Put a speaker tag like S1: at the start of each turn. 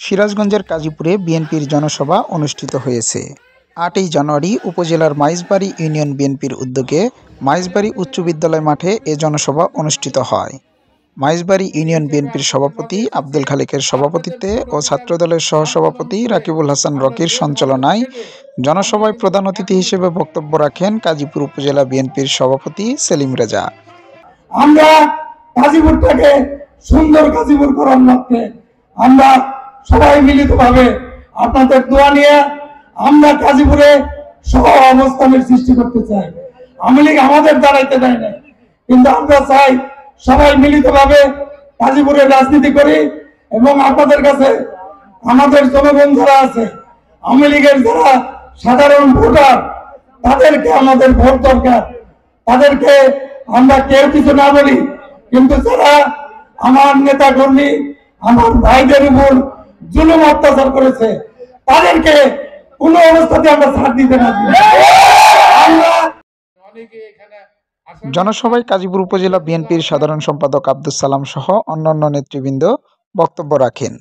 S1: সিরাজগঞ্জের কাজীপুরে বিএনপির জনসভা অনুষ্ঠিত হয়েছে। ৮ই জানুয়ারি উপজেলার মাইজবাড়ি ইউনিয়ন বিএনপির উদ্যোগে মাইজবাড়ি উচ্চ বিদ্যালয় মাঠে এ জনসভা অনুষ্ঠিত হয়। মাইজবাড়ি ইউনিয়ন বিএনপির সভাপতি আব্দুল খালেকের সভাপতিত্বে ও ছাত্রদলের সহসভাপতি রাকিবুল হাসান রকির সঞ্চালনায় জনসভায় প্রধান অতিথি হিসেবে বক্তব্য রাখেন কাজীপুর উপজেলা বিএনপির সভাপতি সেলিম রেজা।
S2: আমরা গাজীপুরটাকে সুন্দর গাজীপুর করার লক্ষ্যে আমরা সবাই মিলিতভাবে আপনাদের দোয়া নিয়ে আমরা গাজীপুরে সহ অবস্থানের সৃষ্টি করতে চাই। আওয়ামী লীগ আমাদের দাঁড়াইতে দেয় না, কিন্তু আমরা চাই সবাই মিলিতভাবে গাজীপুরে রাজনীতি করি এবং আপনাদের কাছে আমাদের জনগণ যারা আছে, আওয়ামী লীগের যারা সাধারণ ভোটার, তাদেরকে আমাদের ভোট দরকার। তাদেরকে আমরা কেউ কিছু না বলি, কিন্তু যারা আমার নেতা কর্মী, আমার ভাইদের উপর জুলুম অত্যাচার করেছে, তাদেরকে কোন অবস্থাতে আমরা ছাড় দিতে না।
S1: জনসভায় কাজীপুর উপজেলা বিএনপির সাধারণ সম্পাদক আব্দুস সালাম সহ অন্যান্য নেতৃবৃন্দ বক্তব্য রাখেন।